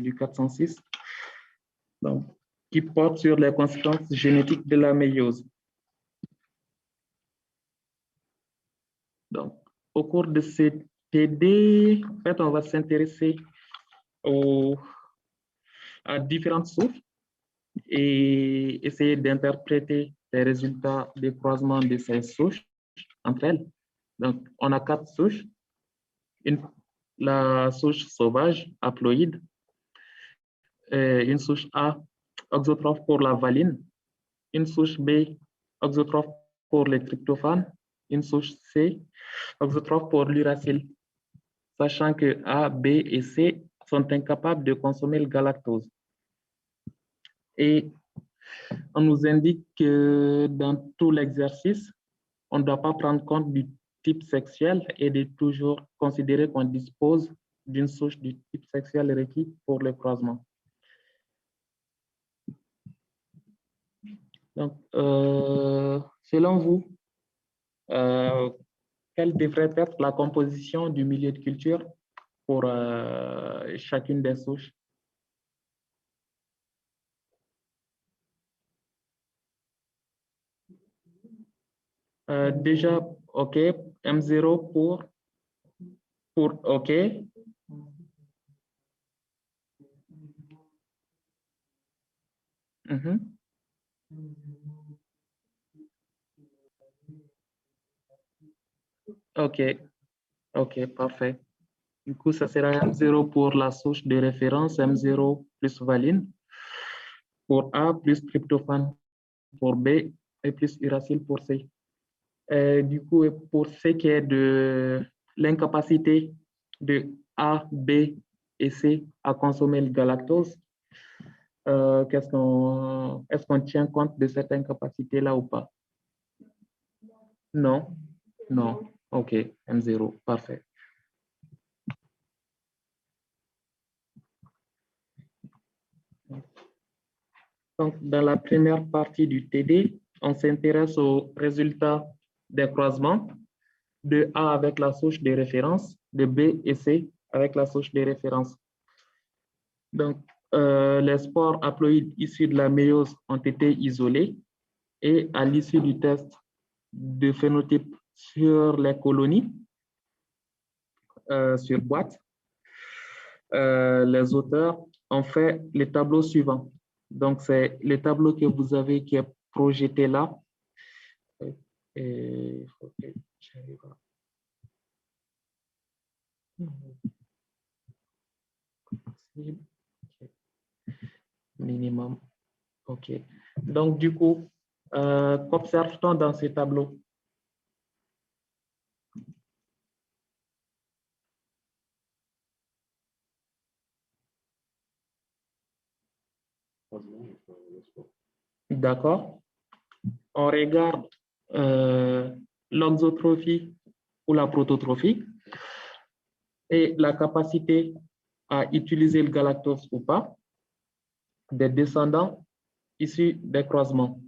du 406, donc, qui porte sur les conséquences génétiques de la méiose. Donc, au cours de ces TD, en fait, on va s'intéresser à différentes souches et essayer d'interpréter les résultats des croisements de ces souches entre elles. Donc, on a 4 souches. La souche sauvage, haploïde, une souche A, auxotrophe pour la valine, une souche B, auxotrophe pour les tryptophanes, une souche C, auxotrophe pour l'uracile, sachant que A, B et C sont incapables de consommer le galactose. Et on nous indique que dans tout l'exercice, on ne doit pas prendre compte du type sexuel et de toujours considérer qu'on dispose d'une souche du type sexuel requis pour le croisement. Donc, selon vous, quelle devrait être la composition du milieu de culture pour chacune des souches? Déjà, OK, M0 pour OK. OK, OK, parfait. Du coup, ça sera M0 pour la souche de référence, M0 plus valine, pour A plus tryptophane pour B et plus uracile pour C. Du coup, pour ce qui est de l'incapacité de A, B et C à consommer le galactose, est-ce qu'on tient compte de cette incapacité-là ou pas? Non? Non. OK, M0, parfait. Donc, dans la première partie du TD, on s'intéresse aux résultats des croisements de A avec la souche de référence, de B et C avec la souche de référence. Donc, les spores haploïdes issus de la méiose ont été isolés et à l'issue du test de phénotype sur les colonies, sur boîte, les auteurs ont fait les tableaux suivants. Donc, c'est le tableau que vous avez qui est projeté là. Et, okay, minimum. OK. Donc, du coup, qu'observe-t-on dans ces tableaux? D'accord. On regarde l'oxotrophie ou la prototrophie et la capacité à utiliser le galactose ou pas des descendants issus des croisements.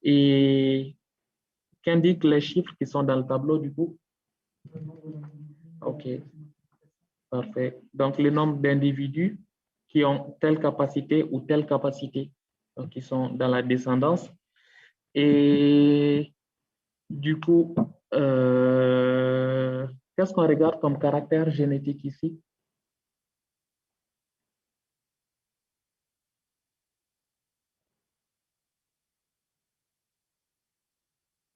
Et qu'indiquent les chiffres qui sont dans le tableau du coup? OK, parfait. Donc, le nombre d'individus qui ont telle capacité ou telle capacité, donc qui sont dans la descendance. Et du coup, qu'est-ce qu'on regarde comme caractère génétique ici?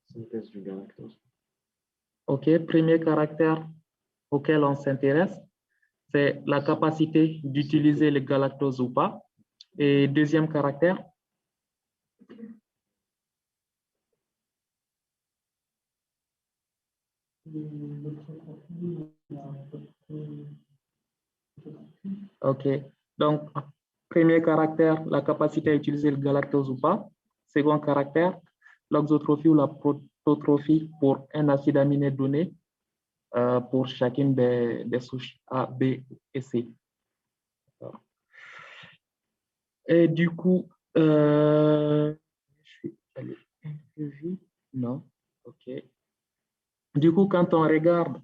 Synthèse du galactose. OK, premier caractère auquel on s'intéresse, c'est la capacité d'utiliser le galactose ou pas. Et deuxième caractère? OK. Donc, premier caractère, la capacité à utiliser le galactose ou pas. Second caractère, l'oxotrophie ou la prototrophie pour un acide aminé donné pour chacune des souches A, B et C. Et du coup, je suis allé un peu vite. Non, OK. Du coup, quand on regarde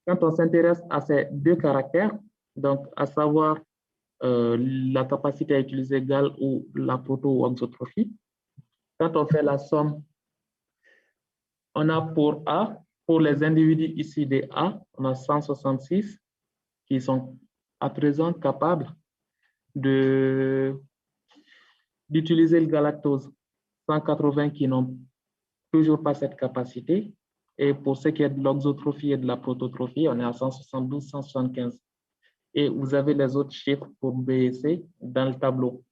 Quand on s'intéresse à ces deux caractères, donc à savoir la capacité à utiliser GAL ou la proto-auxotrophie, quand on fait la somme, on a pour A, pour les individus ici des A, on a 166 qui sont à présent capables d'utiliser le galactose, 180 qui n'ont toujours pas cette capacité. Et pour ce qui est de l'auxotrophie et de la prototrophie, on est à 172, 175. Et vous avez les autres chiffres pour B et C dans le tableau.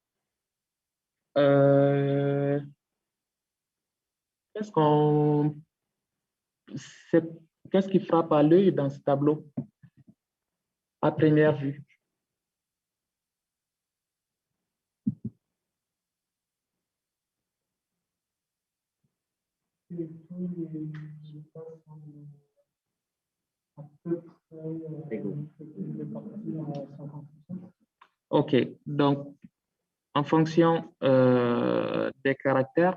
Qu'est-ce qui frappe à l'œil dans ce tableau à première vue? OK, donc en fonction des caractères,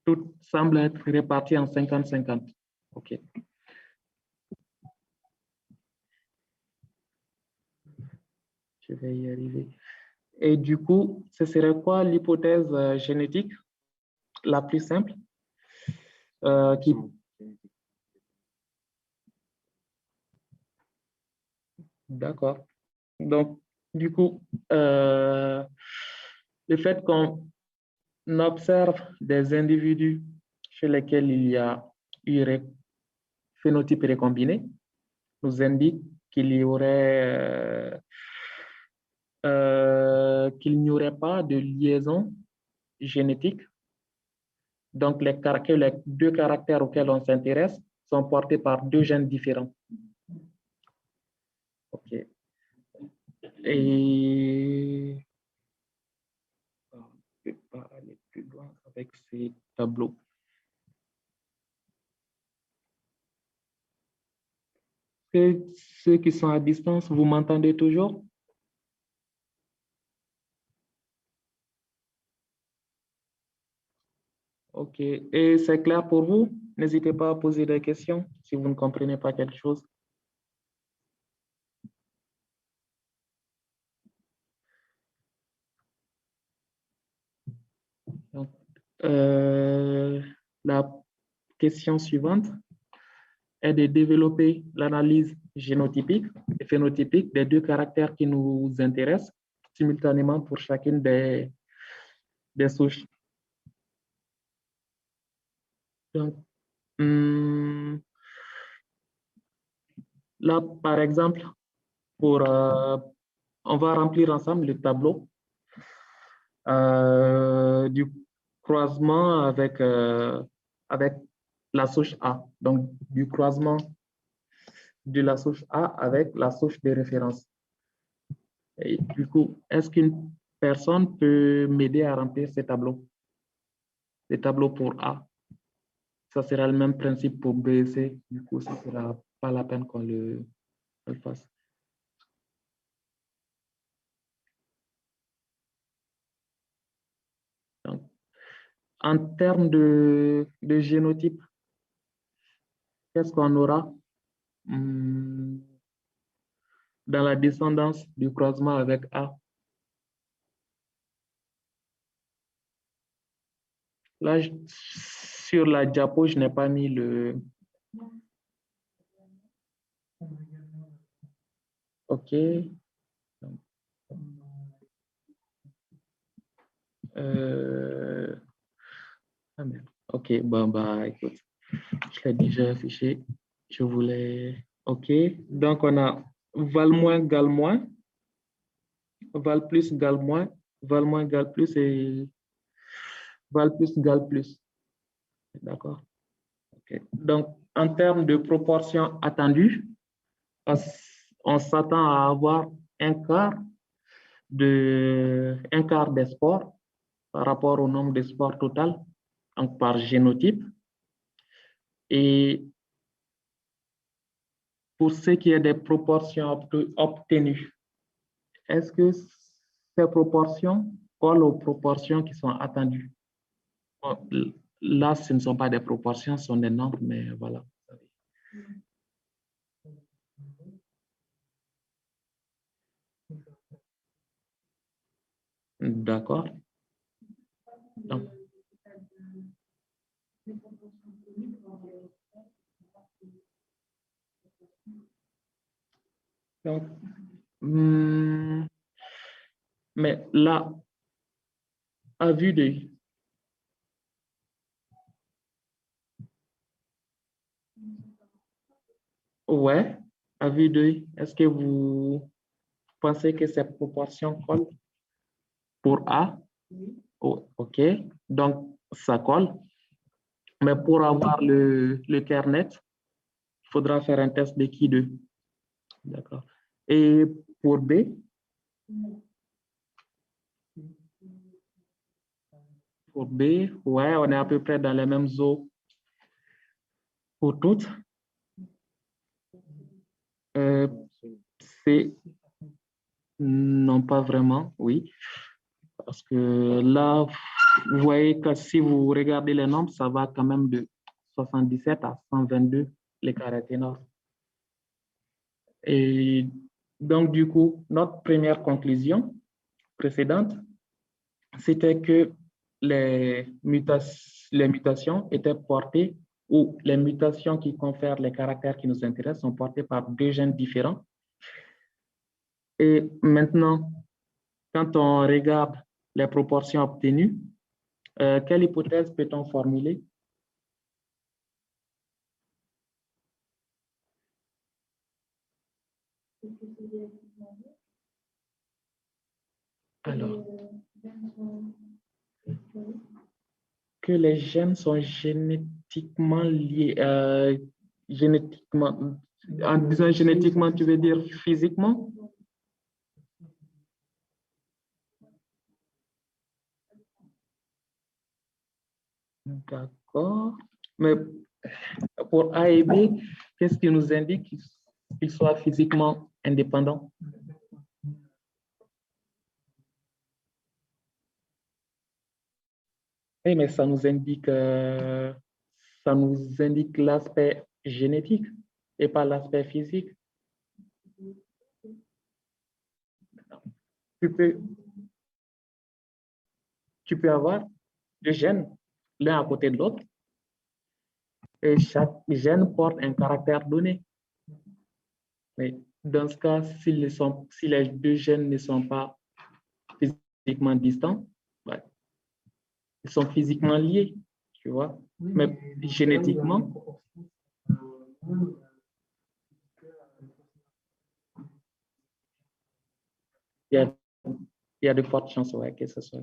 tout semble être réparti en 50-50. OK. Je vais y arriver. Et du coup, ce serait quoi l'hypothèse génétique la plus simple qui... D'accord. Donc, du coup, le fait qu'on observe des individus chez lesquels il y a eu phénotype récombiné nous indique qu'il y aurait qu'il n'y aurait pas de liaison génétique. Donc, les deux caractères auxquels on s'intéresse sont portés par deux gènes différents. OK. Et on ne peut pas aller plus loin avec ces tableaux. Et ceux qui sont à distance, vous m'entendez toujours? OK. Et c'est clair pour vous? N'hésitez pas à poser des questions si vous ne comprenez pas quelque chose. Donc, la question suivante est de développer l'analyse génotypique et phénotypique des deux caractères qui nous intéressent simultanément pour chacune des souches. Donc, là, par exemple, on va remplir ensemble le tableau du croisement avec la souche A. Donc, du croisement de la souche A avec la souche de référence. Et du coup, est-ce qu'une personne peut m'aider à remplir ces tableaux? Les tableaux pour A. Ça sera le même principe pour B et C. Du coup, ça ne sera pas la peine qu'on le fasse. Donc, en termes de génotype, qu'est-ce qu'on aura dans la descendance du croisement avec A? Là, sur la diapo, je n'ai pas mis le... OK. Ah merde. OK, bon, bah, écoute, je l'ai déjà affiché. Je voulais... OK. Donc, on a val moins, gal moins, val plus, gal moins, val moins, gal plus et val plus, gal plus. D'accord. OK. Donc, en termes de proportion attendue, on s'attend à avoir un quart des spores par rapport au nombre de spores total, donc par génotype. Et pour ce qui est des proportions obtenues, est-ce que ces proportions collent aux proportions qui sont attendues? Bon, là, ce ne sont pas des proportions, ce sont des nombres, mais voilà. D'accord. Donc, donc, hmm, mais là, à vue d'œil, ouais, à vue d'œil, est-ce que vous pensez que cette proportion colle pour A? Oh, OK, donc ça colle. Mais pour avoir le cœur net, il faudra faire un test de qui 2. D'accord. Et pour B, ouais, on est à peu près dans les mêmes eaux pour toutes. C, non, pas vraiment, oui. Parce que là, vous voyez que si vous regardez les nombres, ça va quand même de 77 à 122, l'écart est énorme. Et donc, du coup, notre première conclusion précédente, c'était que les mutations étaient portées, ou les mutations qui confèrent les caractères qui nous intéressent sont portées par deux gènes différents. Et maintenant, quand on regarde les proportions obtenues, quelle hypothèse peut-on formuler? Alors, que les gènes sont génétiquement liés, en disant génétiquement, tu veux dire physiquement? D'accord. Mais pour A et B, qu'est-ce qui nous indique qu'ils soient physiquement indépendants? Oui, mais ça nous indique l'aspect génétique et pas l'aspect physique. Tu peux, tu peux avoir deux gènes, l'un à côté de l'autre, et chaque gène porte un caractère donné. Mais dans ce cas, si les deux gènes ne sont pas physiquement distants, ouais, ils sont physiquement liés, tu vois. Mais génétiquement, il y a, il y a de fortes chances ouais, que ce soit.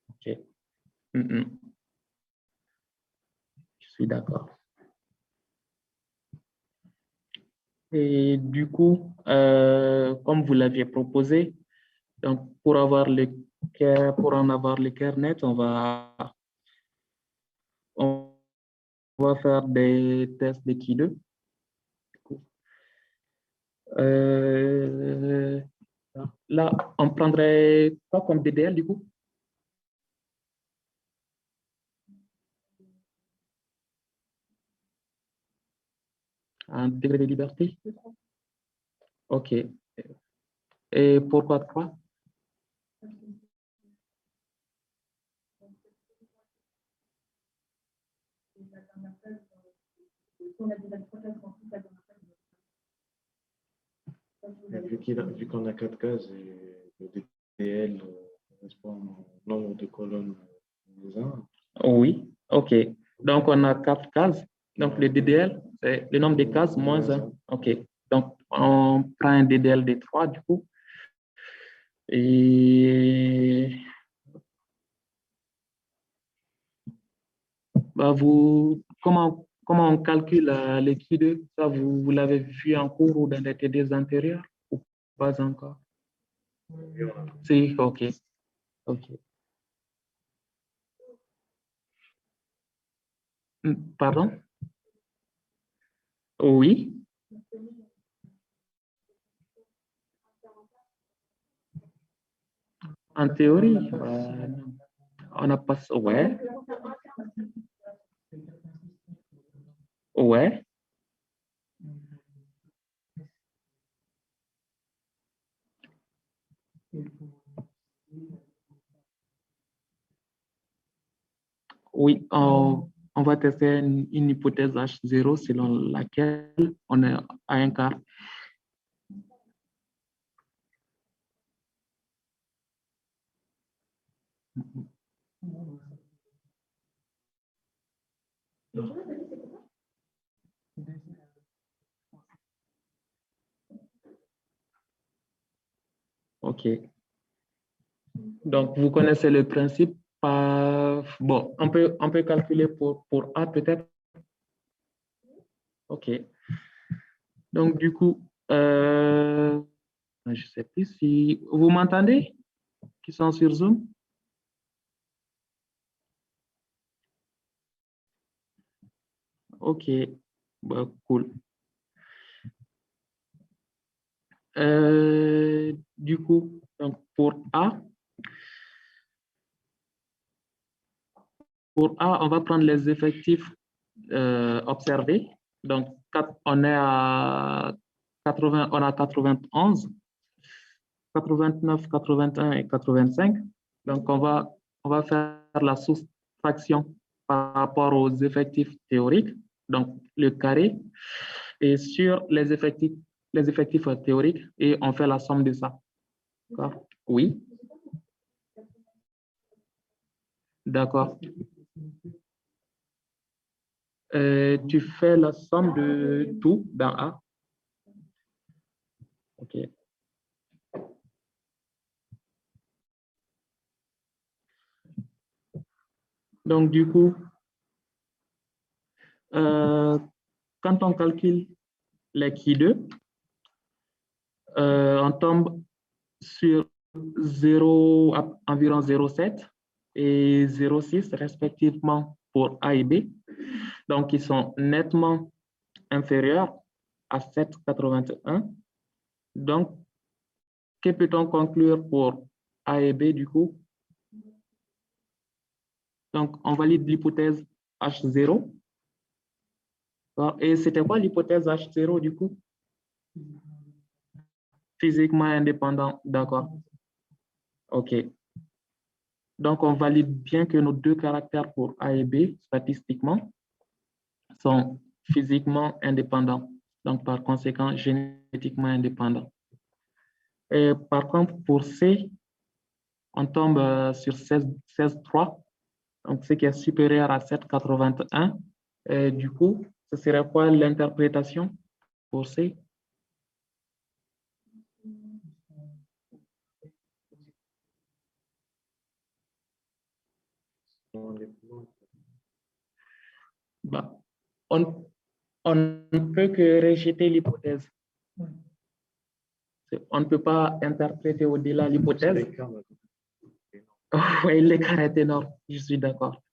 OK. Je suis d'accord. Et du coup, comme vous l'aviez proposé, donc pour en avoir le cœur net, on va faire des tests de Ki2. Là, on prendrait quoi comme DDL du coup? Un degré de liberté? OK. Et pourquoi 3? Vu qu'on a 4 cases, et le DDL correspond au nombre de colonnes des uns. Oui, OK. Donc, on a 4 cases. Donc, le DDL, c'est le nombre de cases moins 1. OK. Donc, on prend un DDL de 3 du coup. Et bah, comment on calcule l'équilibre? Ça, vous l'avez vu en cours ou dans les TD antérieurs ou pas encore? Si, OK. OK. Pardon? Oui. En théorie, on n'a pas. Ouais. Ouais. Oui, on va tester une hypothèse H0 selon laquelle on est à un quart. OK. Donc, vous connaissez le principe. Bon, on peut calculer pour A peut-être. OK. Donc, du coup, je ne sais plus si vous m'entendez, qui sont sur Zoom. OK. Bah, cool. Du coup, donc pour A, on va prendre les effectifs observés. Donc, on est à 80, on a 91, 89, 81 et 85. Donc, on va faire la soustraction par rapport aux effectifs théoriques, donc le carré, et sur les effectifs théoriques, et on fait la somme de ça. Oui, d'accord. Tu fais la somme de tout dans A. OK. Donc, du coup, quand on calcule les Q2, on tombe sur 0, environ 0,7 et 0,6 respectivement pour A et B. Donc, ils sont nettement inférieurs à 7,81. Donc, que peut-on conclure pour A et B du coup? Donc, on valide l'hypothèse H0. Et c'était quoi l'hypothèse H0 du coup? Physiquement indépendant, d'accord. OK. Donc, on valide bien que nos deux caractères pour A et B, statistiquement, sont physiquement indépendants. Donc, par conséquent, génétiquement indépendants. Et par contre, pour C, on tombe sur 16,3, donc ce qui est supérieur à 7,81. Et du coup, ce serait quoi l'interprétation pour C? Bah, on ne peut que rejeter l'hypothèse. On ne peut pas interpréter au-delà l'hypothèse. Oui, l'écart est énorme, je suis d'accord.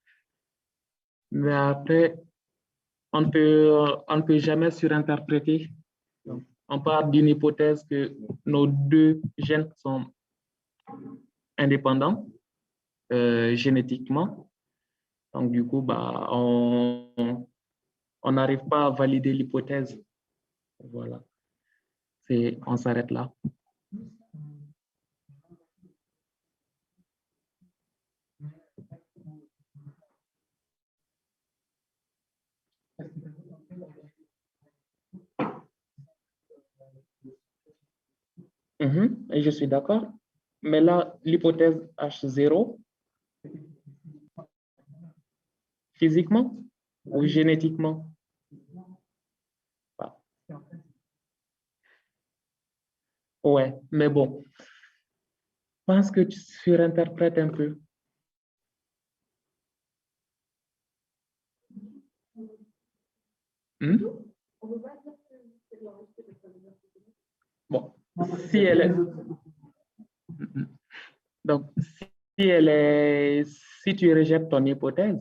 Mais après, on ne peut jamais surinterpréter. On part d'une hypothèse que nos deux gènes sont indépendants génétiquement. Donc, du coup, bah, on n'arrive pas à valider l'hypothèse. Voilà. On s'arrête là. Et je suis d'accord. Mais là, l'hypothèse H0, physiquement ou génétiquement? Ah. Ouais, mais bon, je pense que tu surinterprètes un peu. Bon, si elle est... Donc, si tu rejettes ton hypothèse,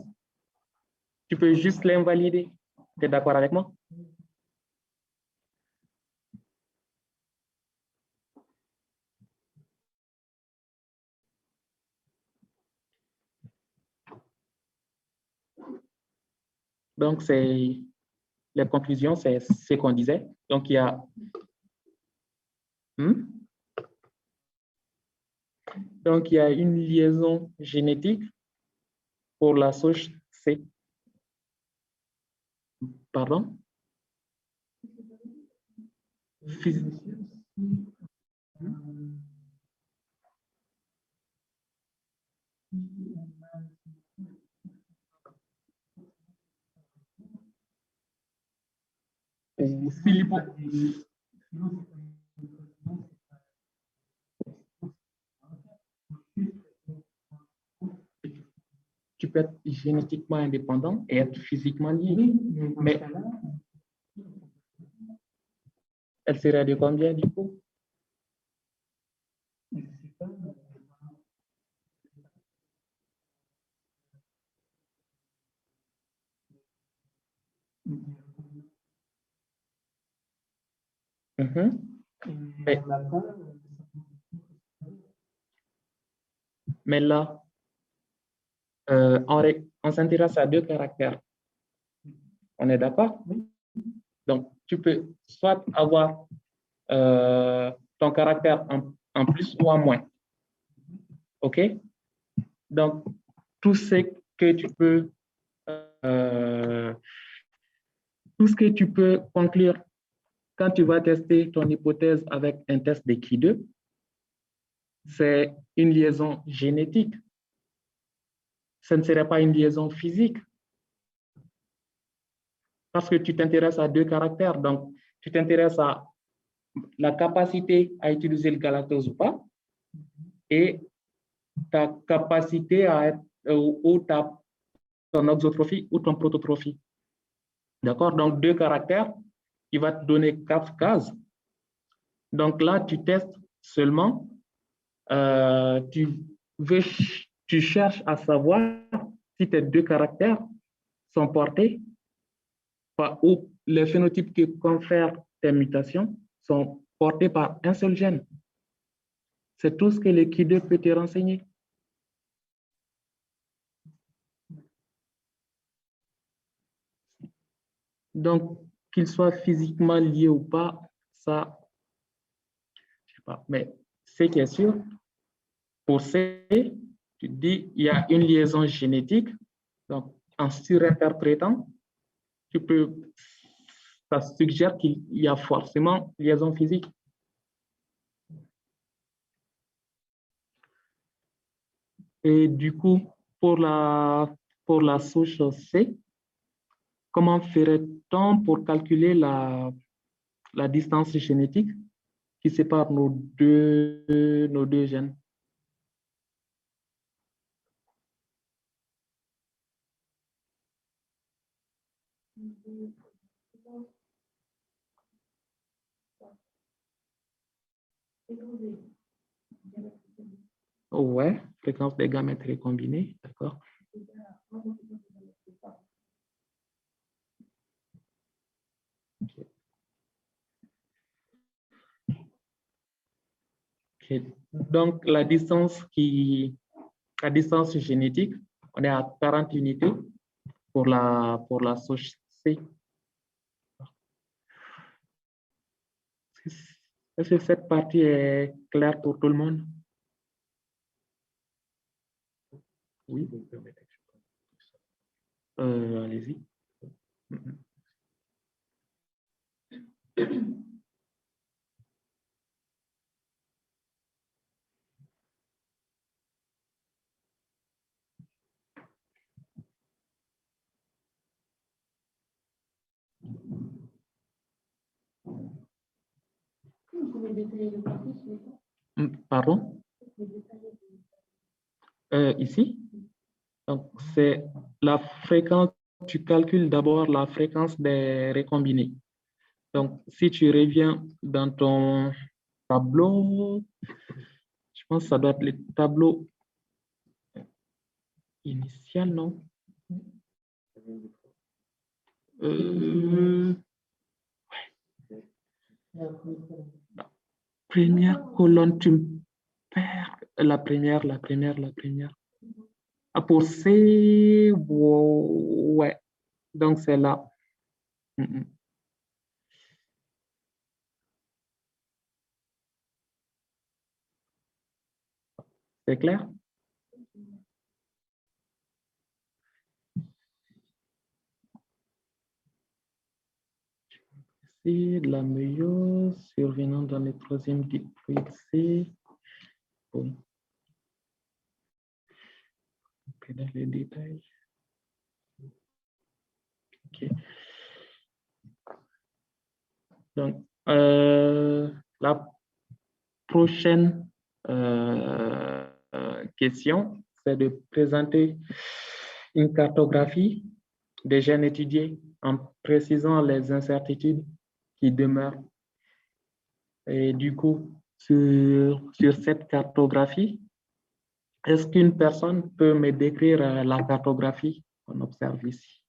tu peux juste l'invalider. Tu es d'accord avec moi? Donc, les conclusions, c'est ce qu'on disait. Donc, il y a... Donc, il y a une liaison génétique pour la souche C. Pardon? Tu peux être génétiquement indépendant et être physiquement lié. Mais elle serait de combien du coup? Mais là, on s'intéresse à deux caractères. On est d'accord? Donc, tu peux soit avoir ton caractère en plus ou en moins. OK? Donc, tout ce que tu peux conclure quand tu vas tester ton hypothèse avec un test de Ki2, c'est une liaison génétique. Ce ne serait pas une liaison physique. Parce que tu t'intéresses à deux caractères. Donc, tu t'intéresses à la capacité à utiliser le galactose ou pas, et ta capacité à être, ton auxotrophie ou ton prototrophie. D'accord? Donc, deux caractères, il va te donner 4 cases. Donc là, tu testes seulement, tu cherches à savoir si tes deux caractères sont portés ou les phénotypes qui confèrent tes mutations sont portés par un seul gène. C'est tout ce que le Ki2 peut te renseigner. Donc, qu'il soit physiquement lié ou pas, ça, je sais pas. Mais ce qui est sûr, pour C, tu dis il y a une liaison génétique. Donc, en surinterprétant, ça suggère qu'il y a forcément liaison physique. Et du coup, pour la souche C, comment ferait-on pour calculer la distance génétique qui sépare nos deux gènes? Ouais, fréquence des gamètes récombinés, d'accord. Okay. Donc, la distance génétique, on est à 40 unités pour la souche C. Est-ce que cette partie est claire pour tout le monde? Oui, vous me permettez. Allez-y. Pardon? Ici? Donc, c'est la fréquence, tu calcules d'abord la fréquence des récombinés. Donc, si tu reviens dans ton tableau, je pense que ça doit être le tableau initial, non? La première colonne, tu me perds. La première. Ah, pour C, ouais. Donc, c'est là. Mhm. C'est clair? C'est de la méiose survenant dans le troisième diploïde C. Bon. Ok, dans les détails. Ok. Donc, la prochaine question, c'est de présenter une cartographie des gènes étudiés en précisant les incertitudes qui demeurent. Et du coup, sur cette cartographie, est-ce qu'une personne peut me décrire la cartographie qu'on observe ici?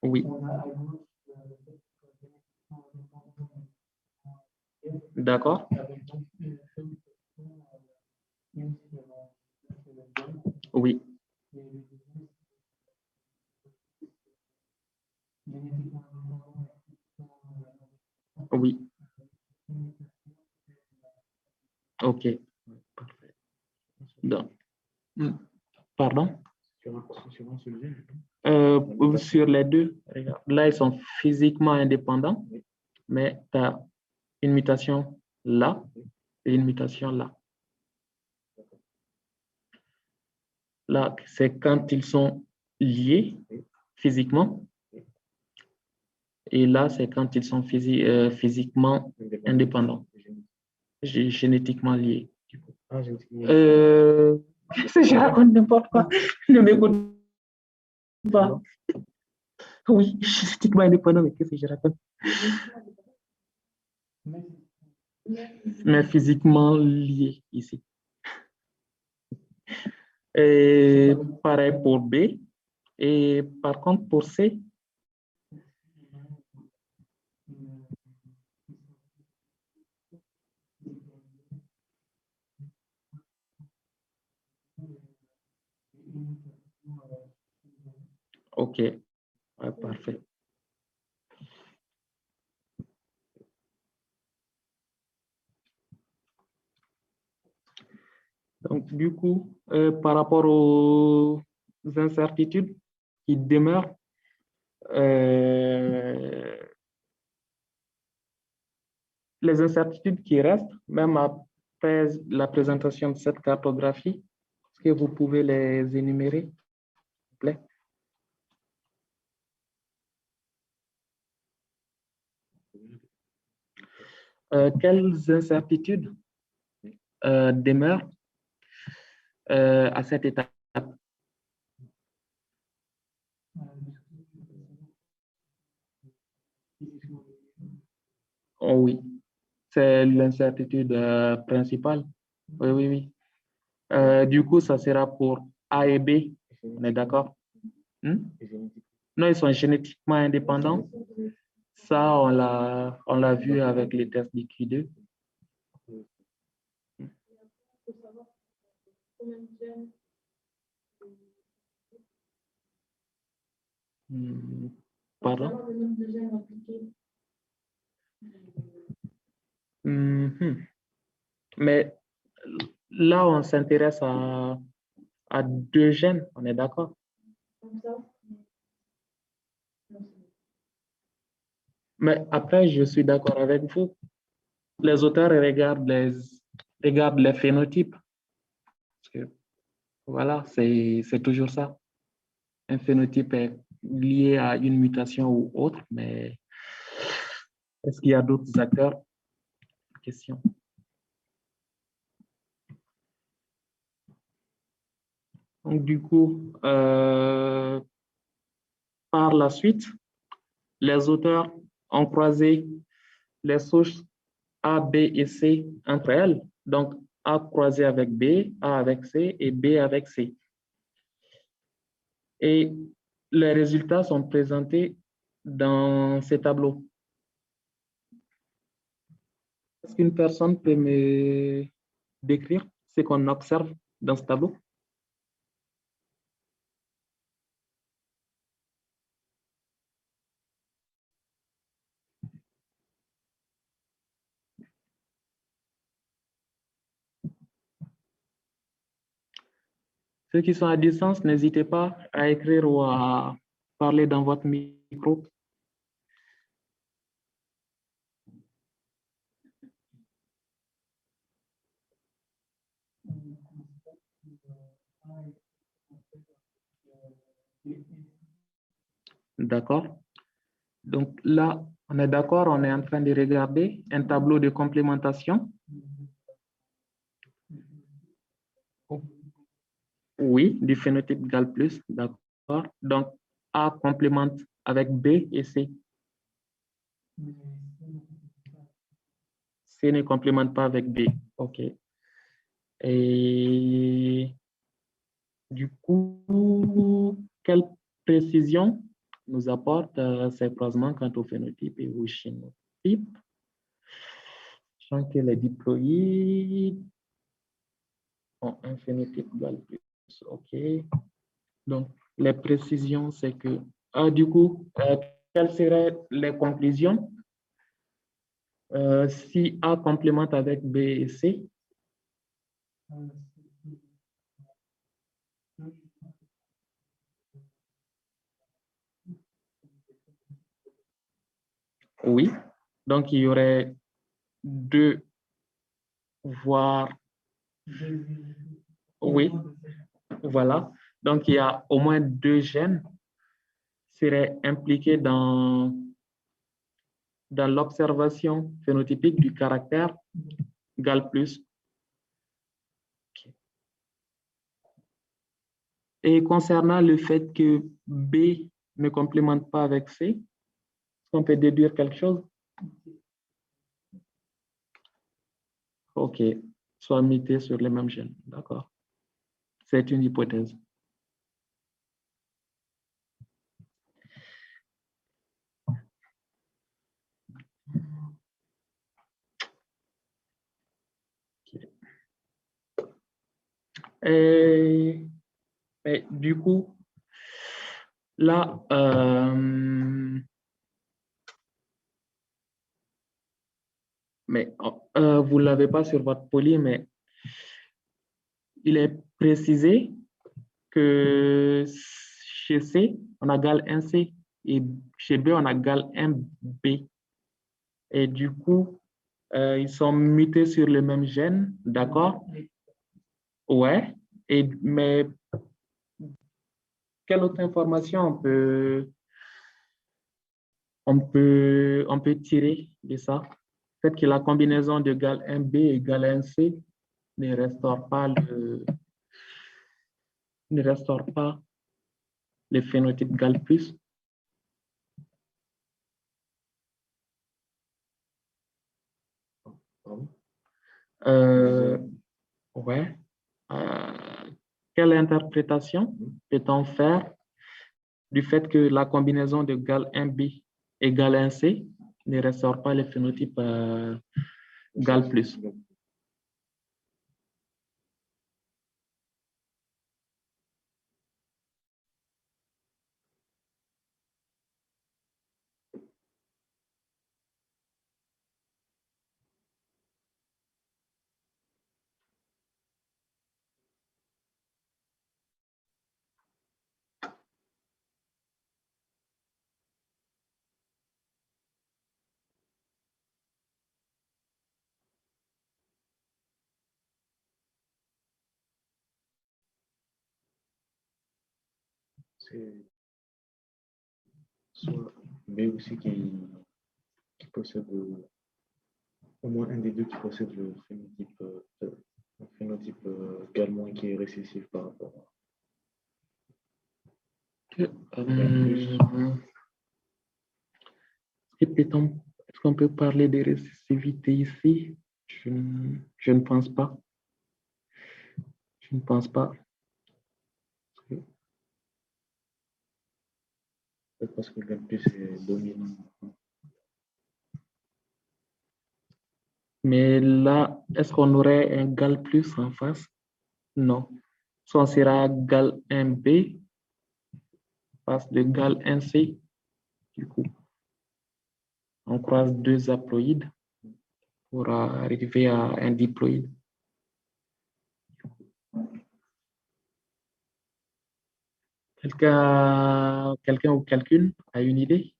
Oui. D'accord. Oui. Oui. OK. Parfait. Donc, pardon? Sur les deux, regarde, là, ils sont physiquement indépendants, mais tu as une mutation là et une mutation là. Là, c'est quand ils sont liés physiquement. Et là, c'est quand ils sont physiquement indépendants, génétiquement liés. Je raconte n'importe quoi. Ne m'écoute pas. Oui, génétiquement indépendant, mais qu'est-ce que je raconte? Mais physiquement liés ici. Et pareil pour B. Et par contre, pour C, OK, ouais, parfait. Donc, du coup, par rapport aux incertitudes qui demeurent, les incertitudes qui restent, même après la présentation de cette cartographie, est-ce que vous pouvez les énumérer, s'il vous plaît? Quelles incertitudes demeurent à cette étape? Oh oui, c'est l'incertitude principale. Oui, oui, oui. Du coup, ça sera pour A et B. On est d'accord? Non, ils sont génétiquement indépendants. Ça, on l'a vu avec les tests d'IQ2. Pardon? Mais là, on s'intéresse à deux gènes, on est d'accord? Mais après, je suis d'accord avec vous. Les auteurs regardent les phénotypes. Parce que, voilà, c'est toujours ça. Un phénotype est lié à une mutation ou autre, mais est-ce qu'il y a d'autres acteurs? Question. Donc, du coup, par la suite, les auteurs ont croisé les souches A, B et C entre elles. Donc, A croisé avec B, A avec C et B avec C. Et les résultats sont présentés dans ces tableaux. Est-ce qu'une personne peut me décrire ce qu'on observe dans ce tableau? Ceux qui sont à distance, n'hésitez pas à écrire ou à parler dans votre micro. D'accord. Donc là, on est d'accord, on est en train de regarder un tableau de complémentation. Oui, du phénotype GAL+, d'accord. Donc, A complémente avec B et C. C ne complémente pas avec B. OK. Et du coup, quelle précision nous apporte ces croisements quant au phénotype et au génotype? Sachant que les diploïdes ont un phénotype GAL+. OK. Donc, les précisions, c'est que, du coup, quelles seraient les conclusions si A complémente avec B et C? Oui. Donc, il y aurait deux, voire, oui, voilà. Donc, il y a au moins deux gènes seraient impliqués dans l'observation phénotypique du caractère GAL+. Et concernant le fait que B ne complémente pas avec C, est-ce qu'on peut déduire quelque chose? OK, soit mutés sur les mêmes gènes. D'accord. C'est une hypothèse. Et du coup, là, vous ne l'avez pas sur votre poly, mais il est précisé que chez C, on a gal 1C et chez B, on a gal 1B. Et du coup, ils sont mutés sur le même gène, d'accord? Ouais. Mais quelle autre information on peut tirer de ça? Peut-être que la combinaison de gal 1B et gal 1C ne restaure pas le phénotype GAL+. Ouais. Quelle interprétation peut-on faire du fait que la combinaison de gal 1B et gal 1C ne ressort pas le phénotype GAL+? C'est soit B aussi qui possède au moins un des deux qui possède le phénotype, un phénotype également qui est récessif par rapport à Est-ce qu'on peut parler de récessivité ici? Je ne pense pas. Je ne pense pas. Peut-être parce que gal plus est dominant. Mais là, est-ce qu'on aurait un gal plus en face? Non. Soit on sera gal 1b face de gal 1c. Du coup, on croise deux haploïdes pour arriver à un diploïde. Quelqu'un ou quelqu'une a une idée?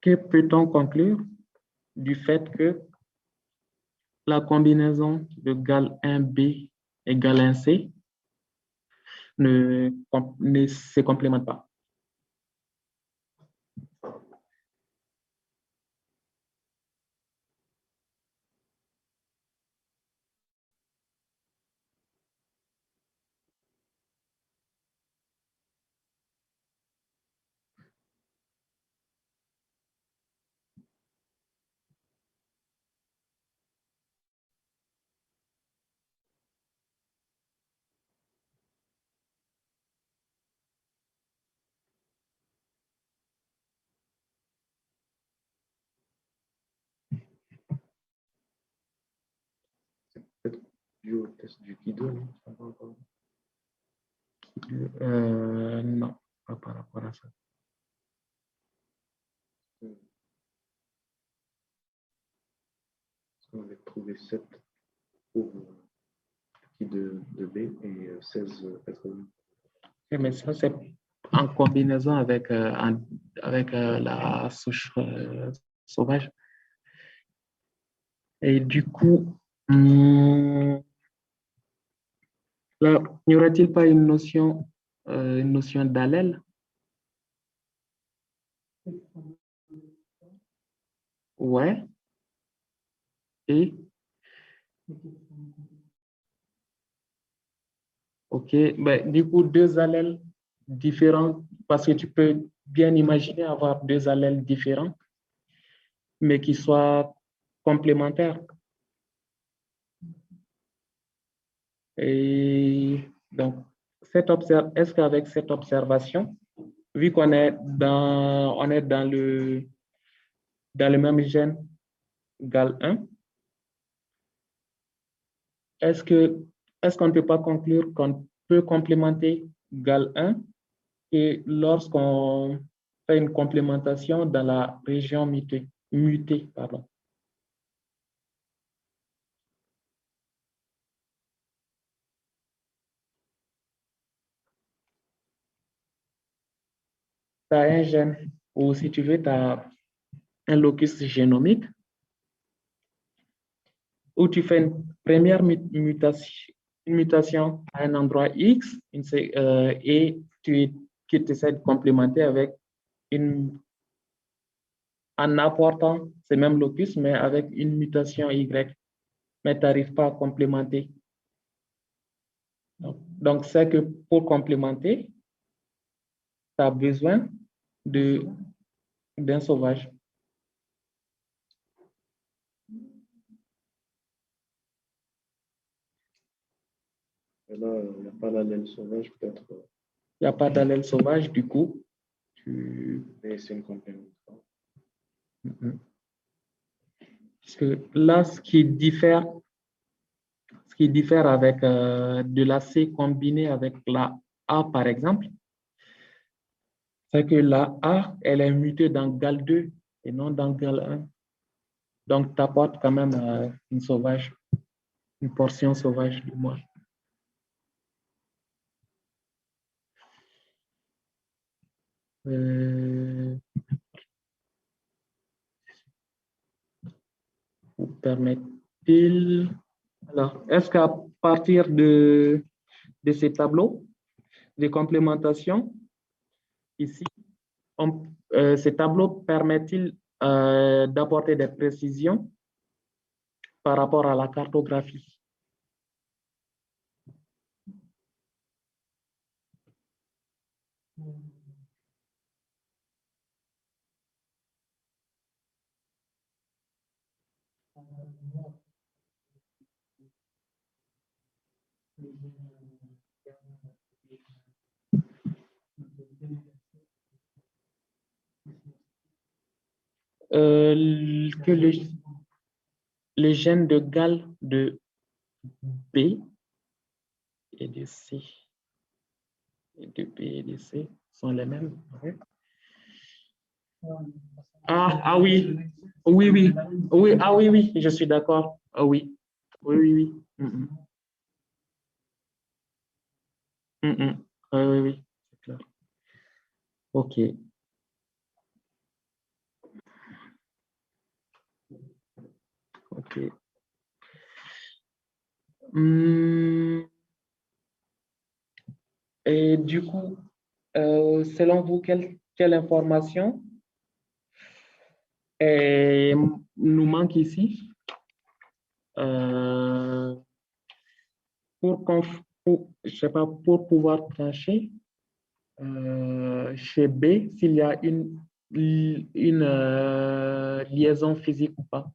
Que peut-on conclure du fait que la combinaison de gal 1b égale 1c ne se complémente pas? Peut-être dû au test du Kido, non? Non, pas par rapport à ça. On avait trouvé 7 pour qui de B et 16 80. Mais ça, c'est en combinaison avec, avec la souche sauvage. Et du coup, là, n'y aurait-il pas une notion d'allèle? Ouais. Et, ok, ben, du coup, deux allèles différents, parce que tu peux bien imaginer avoir deux allèles différents, mais qui soient complémentaires. Et donc, est-ce qu'avec cette observation, vu qu'on est on est dans le même gène GAL1, est-ce qu'on ne peut pas conclure qu'on peut complémenter GAL1 et lorsqu'on fait une complémentation dans la région mutée, pardon. Tu as un gène, ou si tu veux, tu as un locus génomique où tu fais une première mutation à un endroit X et tu essaies de complémenter avec en apportant ces mêmes locus, mais avec une mutation Y, mais tu n'arrives pas à complémenter. Donc, c'est que pour complémenter, tu as besoin d'un sauvage. Et là, il n'y a pas l'allèle sauvage, peut-être. Il n'y a pas d'allèle sauvage, du coup. Mais c'est une complémentation. Parce que là, ce qui diffère avec de la C combinée avec la A, par exemple, c'est que la A, elle est mutée dans GAL2 et non dans GAL1. Donc, tu apportes quand même une portion sauvage du moins. Vous permet-il... Alors, est-ce qu'à partir de ces tableaux de complémentation, ici, ces tableaux permettent-ils d'apporter des précisions par rapport à la cartographie. Que les gènes de Gall de B et de C et de B et de C sont les mêmes. Ah oui, oui, oui, oui, ah oui, oui, je suis d'accord. Ah oui, oui, oui, oui. Oui, oui, oui, c'est clair. OK. OK. Et du coup, selon vous, quelle information nous manque ici je sais pas, pour pouvoir trancher chez B s'il y a une liaison physique ou pas?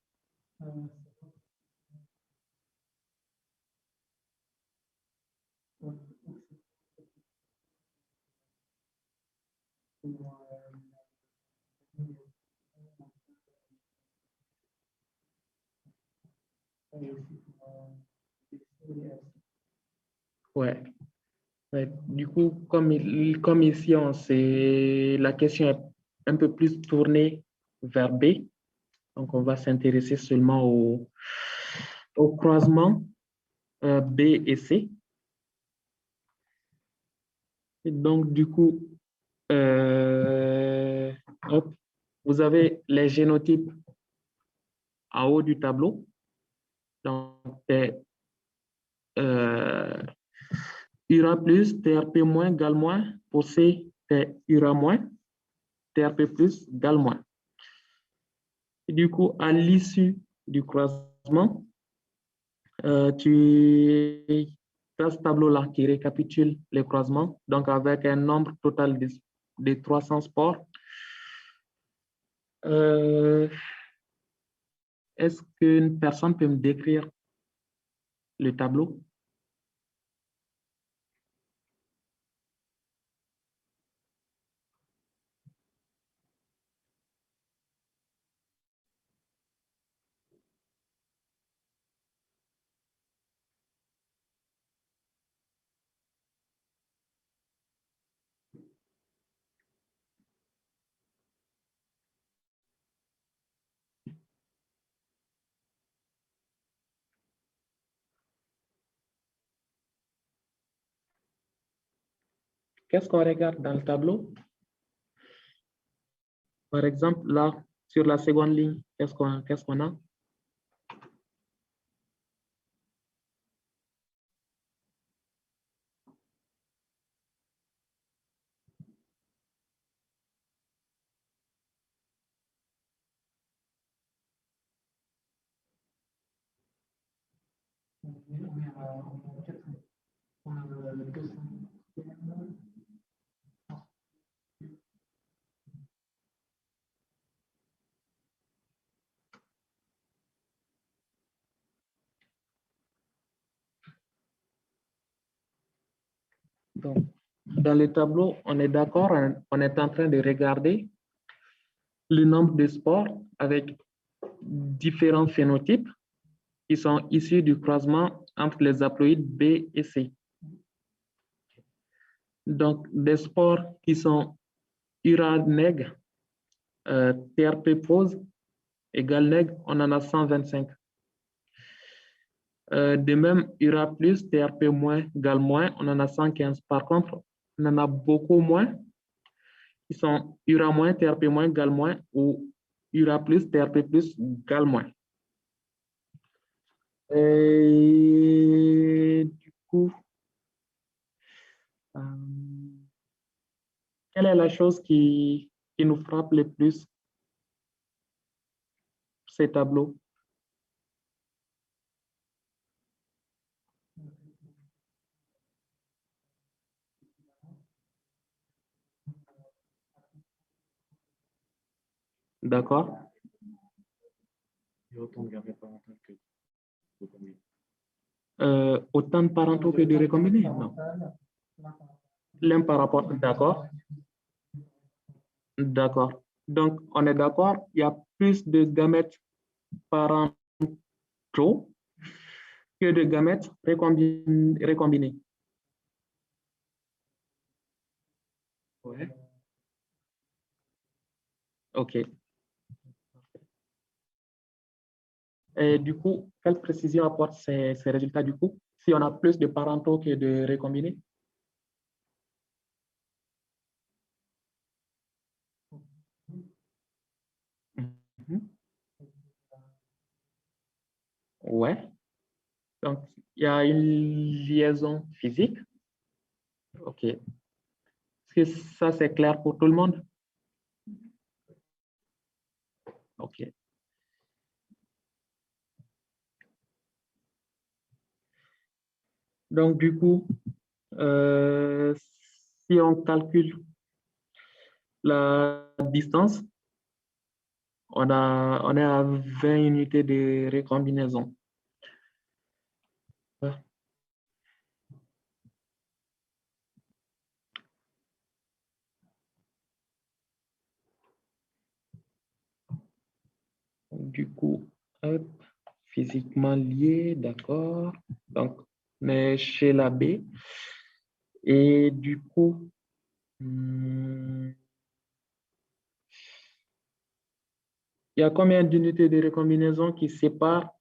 Ouais. Ouais. Du coup, comme ici, la question est un peu plus tournée vers B, donc on va s'intéresser seulement au croisement B et C. Et donc, du coup, hop, vous avez les génotypes en haut du tableau. Donc, URA plus, TRP moins, GAL moins. Pour C, c'est URA moins, TRP plus, GAL moins. Et du coup, à l'issue du croisement, tu as ce tableau-là qui récapitule les croisements, donc avec un nombre total de 300 sports. Est-ce qu'une personne peut me décrire le tableau? Qu'est-ce qu'on regarde dans le tableau? Par exemple, là, sur la seconde ligne, qu'est-ce qu'on a? Donc, dans le tableau, on est d'accord, on est en train de regarder le nombre de sports avec différents phénotypes qui sont issus du croisement entre les haploïdes B et C. Donc, des sports qui sont URA neg, TRP pose et GAL neg, on en a 125. De même, URA plus, TRP moins, GAL moins, on en a 115. Par contre, on en a beaucoup moins qui sont URA moins, TRP moins, GAL moins ou URA plus, TRP plus, GAL moins. Et du coup, quelle est la chose qui nous frappe le plus, ces tableaux? D'accord. Il y a autant de gamètes parentales que de combinés. Autant de parentaux que de recombinés? Non. L'un par rapport, d'accord. D'accord. Donc, on est d'accord, il y a plus de gamètes parentaux que de gamètes recombinés. Ouais. OK. Et du coup, quelle précision apportent ces résultats du coup, si on a plus de parentaux que de recombinés? Mhm. Ouais. Donc, il y a une liaison physique. OK. Est-ce que ça, c'est clair pour tout le monde? OK. Donc, du coup, si on calcule la distance, on est à 20 unités de recombinaison. Du coup, hop, physiquement lié, d'accord. Donc, on est chez la B. Et du coup, il y a combien d'unités de recombinaison qui séparent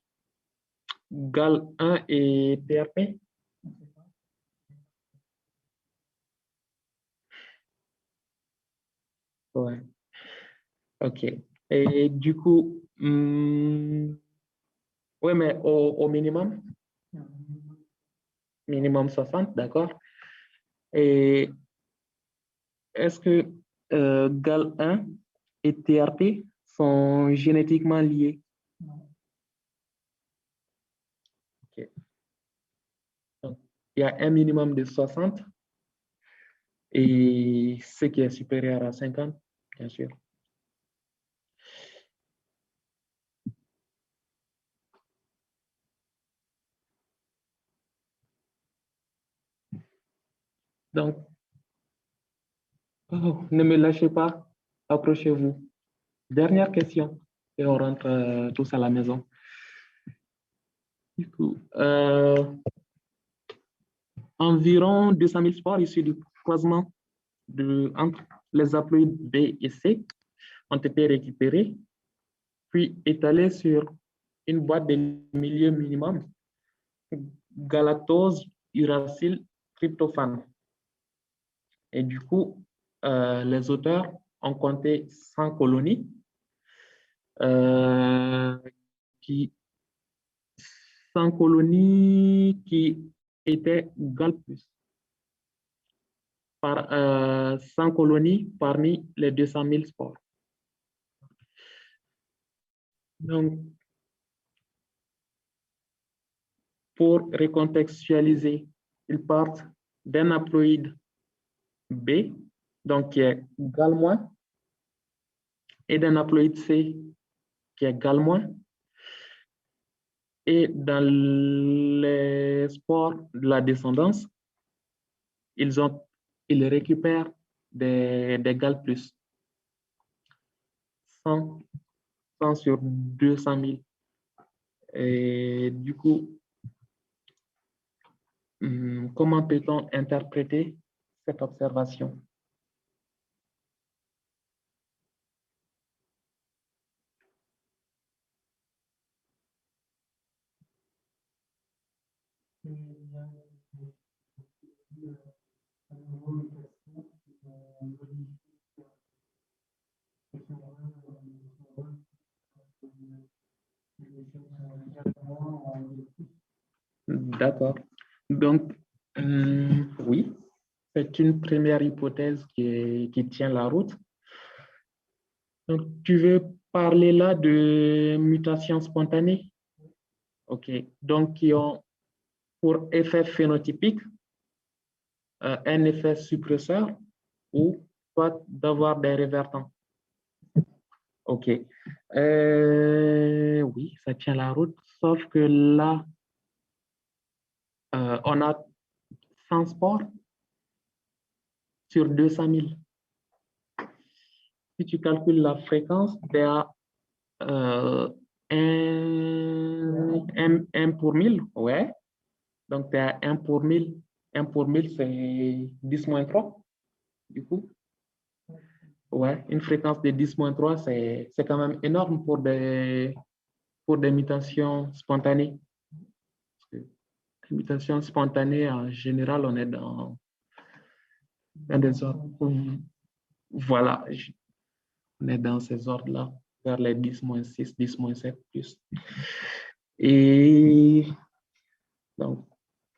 GAL1 et TRP? Ouais, OK. Et du coup, oui, mais au minimum, minimum 60, d'accord. Et est-ce que GAL1 et TRP sont génétiquement liés? OK. Donc, il y a un minimum de 60 et ce qui est supérieur à 50, bien sûr. Donc, oh, ne me lâchez pas, approchez-vous. Dernière question et on rentre tous à la maison. Du coup, environ 200 000 spores issus du croisement entre les haploïdes B et C ont été récupérés, puis étalés sur une boîte de milieu minimum, galactose, uracile, tryptophane. Et du coup, les auteurs ont compté 100 colonies qui 100 colonies qui étaient GAL+, par 100 colonies parmi les 200 000 spores. Donc, pour recontextualiser, ils partent d'un haploïde B, donc qui est GAL-, et d'un haploïde C, qui est GAL-. Et dans les spores de la descendance, ils récupèrent des GAL+, 100, 100 sur 200 000. Et du coup, comment peut-on interpréter cette observation? D'accord. Donc, oui, c'est une première hypothèse qui tient la route. Donc, tu veux parler là de mutations spontanées? OK. Donc, qui ont pour effet phénotypique, un effet suppresseur ou soit d'avoir des révertants. OK. Oui, ça tient la route, sauf que là, on a 100 sports sur 200 000. Si tu calcules la fréquence, tu as 1 pour 1000, ouais. Donc, tu as 1 pour 1000. 1 pour 1000, c'est 10-3, du coup. Ouais, une fréquence de 10-3, c'est quand même énorme pour des mutations spontanées. Les mutations spontanées, en général, on est dans des ordres. Voilà, on est dans ces ordres-là, vers les 10-6, 10-7 plus. Et donc,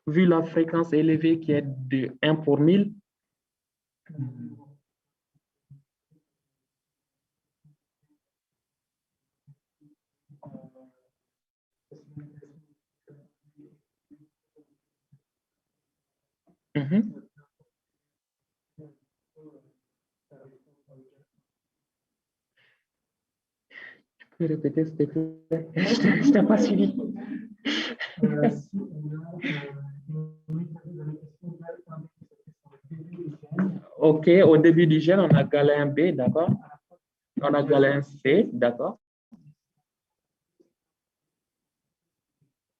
vu la fréquence élevée qui est de 1 pour 1000, Tu peux répéter, s'il te plaît? Je t'ai pas suivi. OK, au début du gène, on a galin B, d'accord? On a galin C, d'accord?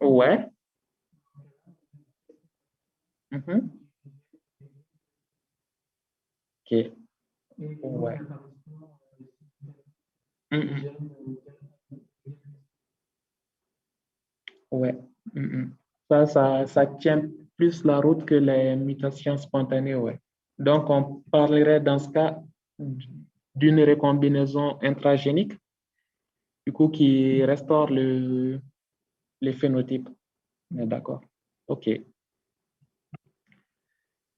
Ouais. OK. Ouais. Ouais. Ça tient plus la route que les mutations spontanées, ouais. Donc, on parlerait dans ce cas d'une recombinaison intragénique, du coup, qui restaure les phénotypes. D'accord. OK.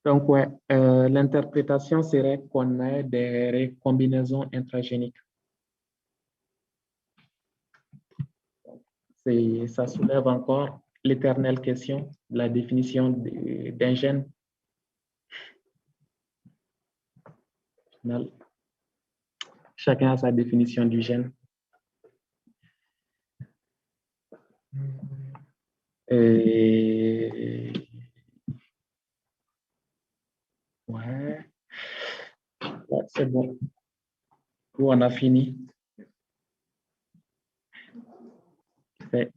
Donc, ouais, l'interprétation serait qu'on a des recombinaisons intragéniques. Ça soulève encore l'éternelle question de la définition d'un gène. Chacun a sa définition du gène. Et... Ouais, c'est bon. On a fini. Ouais.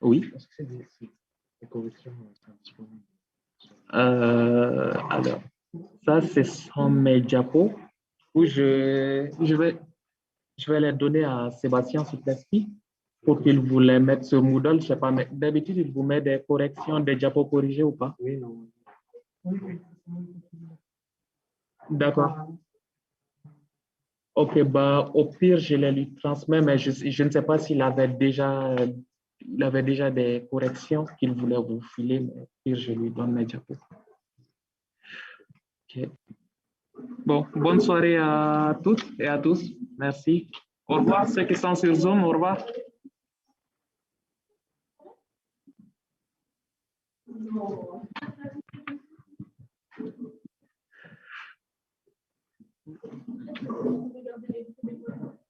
Oui. Est-ce que c'est des corrections un petit peu? Alors, ça, ce sont mes diapos où je vais les donner à Sébastien Souplesky pour qu'il vous les mette sur Moodle. Je sais pas, mais d'habitude, il vous met des corrections, des diapos corrigés ou pas? Oui, non. D'accord. OK, bah, au pire, je les lui transmets, mais je ne sais pas s'il avait déjà, des corrections qu'il voulait vous filer, mais au pire, je lui donne mes diapos. OK. Bon, bonne soirée à toutes et à tous. Merci. Au revoir, ceux qui sont sur Zoom, au revoir.